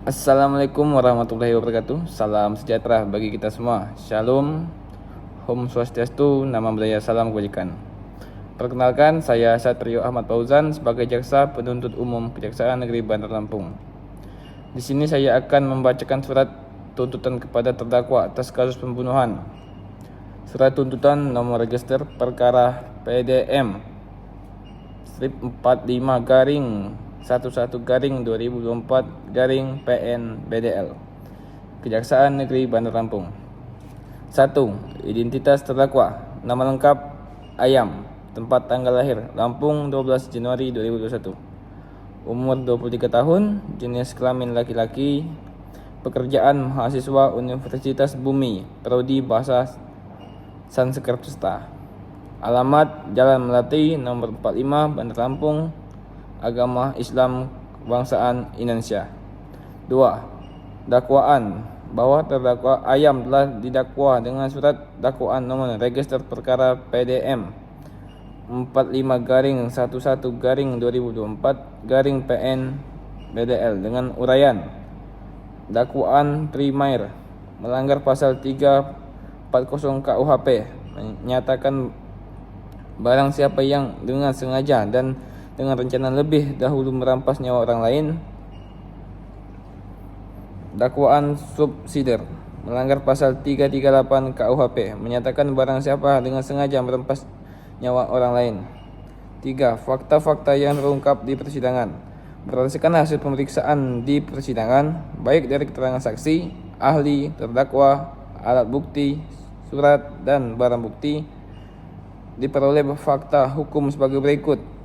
Assalamualaikum warahmatullahi wabarakatuh. Salam sejahtera bagi kita semua. Shalom, Om Swastiastu, Nama Budaya, Salam Kebajikan. Perkenalkan, saya Satrio Ahmad Fauzan sebagai Jaksa Penuntut Umum Kejaksaan Negeri Bandar Lampung. Di sini saya akan membacakan surat tuntutan kepada terdakwa atas kasus pembunuhan. Surat tuntutan nomor register perkara PDM strip 45 garing 11 garing 2024 garing PN BDL Kejaksaan Negeri Bandar Lampung. 1. Identitas terdakwa. Nama lengkap Ayam. Tempat tanggal lahir Lampung 12 Januari 2021. Umur 23 tahun. Jenis kelamin laki-laki. Pekerjaan mahasiswa Universitas Bumi, Prodi Bahasa Sanskerta. Alamat Jalan Melati nomor 45 Bandar Lampung. Agama Islam, kebangsaan Indonesia. 2. Dakwaan bahwa terdakwa Ayam telah didakwa dengan surat dakwaan nomor register perkara PDM 45 garing 11 garing 2024 garing PN BDL dengan uraian dakwaan primer melanggar pasal 340 KUHP, menyatakan barang siapa yang dengan sengaja dan dengan rencana lebih dahulu merampas nyawa orang lain. Dakwaan subsidiar melanggar pasal 338 KUHP, menyatakan barang siapa dengan sengaja merampas nyawa orang lain. 3. Fakta-fakta yang terungkap di persidangan berdasarkan hasil pemeriksaan di persidangan, baik dari keterangan saksi, ahli, terdakwa, alat bukti, surat, dan barang bukti, diperoleh fakta hukum sebagai berikut.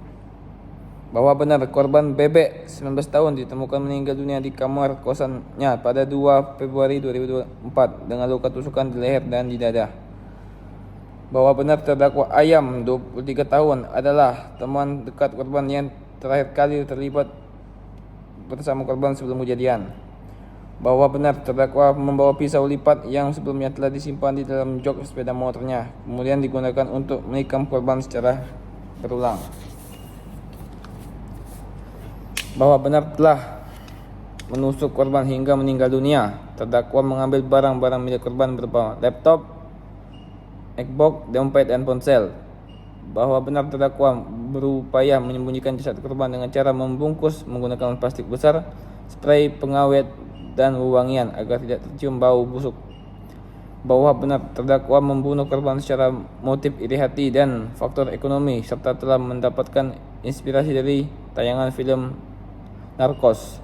Bahwa benar korban Bebek 19 tahun ditemukan meninggal dunia di kamar kosannya pada 2 Februari 2024 dengan luka tusukan di leher dan di dada. Bahwa benar terdakwa Ayam 23 tahun adalah teman dekat korban yang terakhir kali terlibat bersama korban sebelum kejadian. Bahwa benar terdakwa membawa pisau lipat yang sebelumnya telah disimpan di dalam jok sepeda motornya, kemudian digunakan untuk menikam korban secara berulang. Bahwa benar telah menusuk korban hingga meninggal dunia. Terdakwa mengambil barang-barang milik korban berupa laptop, Xbox, dompet, dan ponsel. Bahwa benar terdakwa berupaya menyembunyikan jasad korban dengan cara membungkus menggunakan plastik besar, spray pengawet, dan wewangian agar tidak tercium bau busuk. Bahwa benar terdakwa membunuh korban secara motif iri hati dan faktor ekonomi, serta telah mendapatkan inspirasi dari tayangan film Narkos.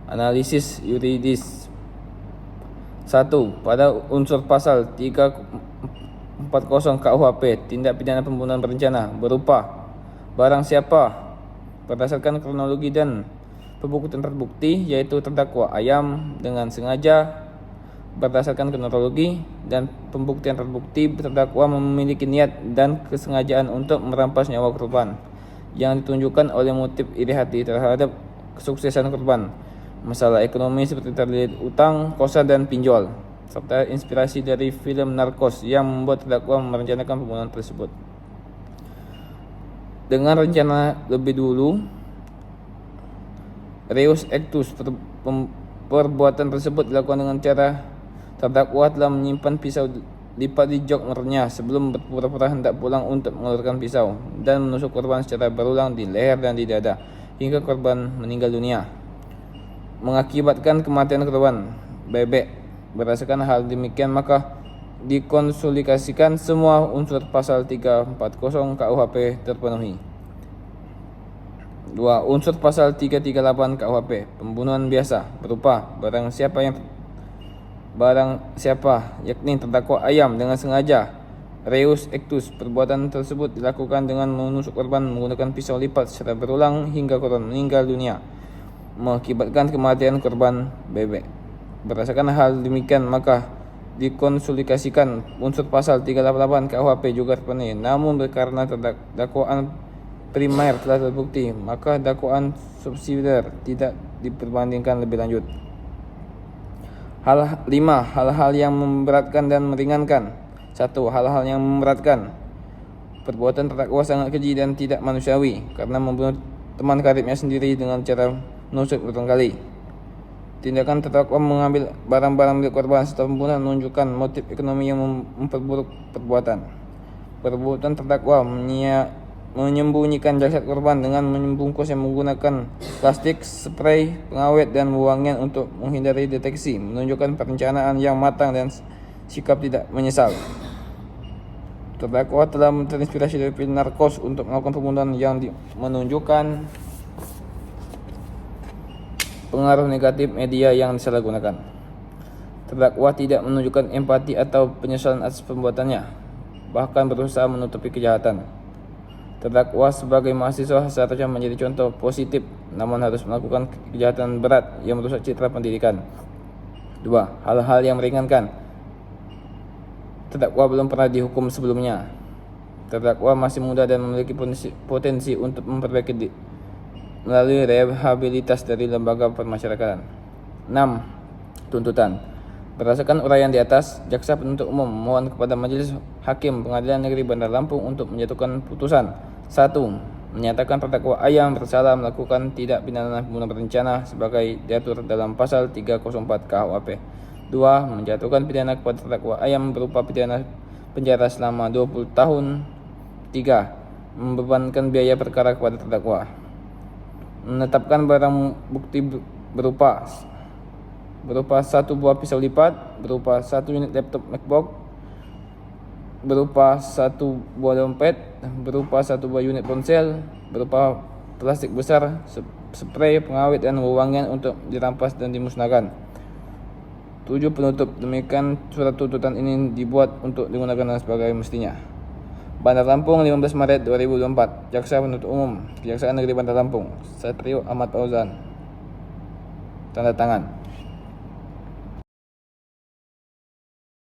Analisis yuridis. 1. Pada unsur pasal 340 KUHP, tindak pidana pembunuhan berencana berupa barang siapa berdasarkan kronologi dan pembuktian terbukti, yaitu terdakwa Ayam dengan sengaja berdasarkan kronologi dan pembuktian terbukti terdakwa memiliki niat dan kesengajaan untuk merampas nyawa korban yang ditunjukkan oleh motif iri hati terhadap kesuksesan korban, masalah ekonomi seperti terlilit utang, kosa, dan pinjol, serta inspirasi dari film Narkos yang membuat terdakwa merencanakan pembunuhan tersebut. Dengan rencana lebih dulu, reus actus, perbuatan tersebut dilakukan dengan cara terdakwa telah menyimpan pisau lipat di jok motornya sebelum berpura-pura hendak pulang untuk mengeluarkan pisau dan menusuk korban secara berulang di leher dan di dada hingga korban meninggal dunia, mengakibatkan kematian korban Bebek. Berdasarkan hal demikian, maka dikonsolidasikan semua unsur pasal 340 KUHP terpenuhi. 2. Unsur pasal 338 KUHP pembunuhan biasa berupa barang siapa yakni terdakwa Ayam dengan sengaja, reus actus, perbuatan tersebut dilakukan dengan menusuk korban menggunakan pisau lipat secara berulang hingga korban meninggal dunia, mengakibatkan kematian korban Bebek. Berdasarkan hal demikian, maka dikonsolidasikan unsur pasal 388 KUHP juga terpenuhi. Namun karena dakwaan primer telah terbukti, maka dakwaan subsidiar tidak diperbandingkan lebih lanjut. 5. Hal-hal yang memberatkan dan meringankan. 1. Hal-hal yang memberatkan. Perbuatan terdakwa sangat keji dan tidak manusiawi karena membunuh teman karibnya sendiri dengan cara menusuk berulang kali. Tindakan terdakwa mengambil barang-barang milik korban serta pembunuhan menunjukkan motif ekonomi yang memperburuk perbuatan. Perbuatan terdakwa menyembunyikan jasad korban dengan membungkus yang menggunakan plastik, spray, pengawet, dan wewangian untuk menghindari deteksi, menunjukkan perencanaan yang matang dan sikap tidak menyesal. Terdakwa telah terinspirasi dari film Narcos untuk melakukan pembunuhan yang menunjukkan pengaruh negatif media yang disalahgunakan. Terdakwa tidak menunjukkan empati atau penyesalan atas perbuatannya, bahkan berusaha menutupi kejahatan. Terdakwa sebagai mahasiswa seharusnya menjadi contoh positif, namun harus melakukan kejahatan berat yang merusak citra pendidikan. 2. Hal-hal yang meringankan. Terdakwa belum pernah dihukum sebelumnya. Terdakwa masih muda dan memiliki potensi untuk memperbaiki diri melalui rehabilitas dari lembaga permasyarakatan. 6. Tuntutan. Berdasarkan uraian di atas, jaksa penuntut umum memohon kepada Majelis Hakim Pengadilan Negeri Bandar Lampung untuk menjatuhkan putusan. 1. Menyatakan terdakwa Ayam bersalah melakukan tindak pidana pembunuhan berencana sebagai diatur dalam pasal 304 KUHP. 2. Menjatuhkan pidana kepada terdakwa Ayam berupa pidana penjara selama 20 tahun. 3. Membebankan biaya perkara kepada terdakwa. Menetapkan barang bukti berupa 1 buah pisau lipat, berupa 1 unit laptop MacBook, berupa 1 buah dompet, berupa 1 buah unit ponsel, berupa plastik besar, spray, pengawet, dan wewangian untuk dirampas dan dimusnahkan. 7. Penutup. Demikian surat tuntutan ini dibuat untuk digunakan sebagai mestinya. Bandar Lampung, 15 Maret 2024. Jaksa Penuntut Umum, Kejaksaan Negeri Bandar Lampung, Satrio Ahmad Fauzan. Tanda tangan.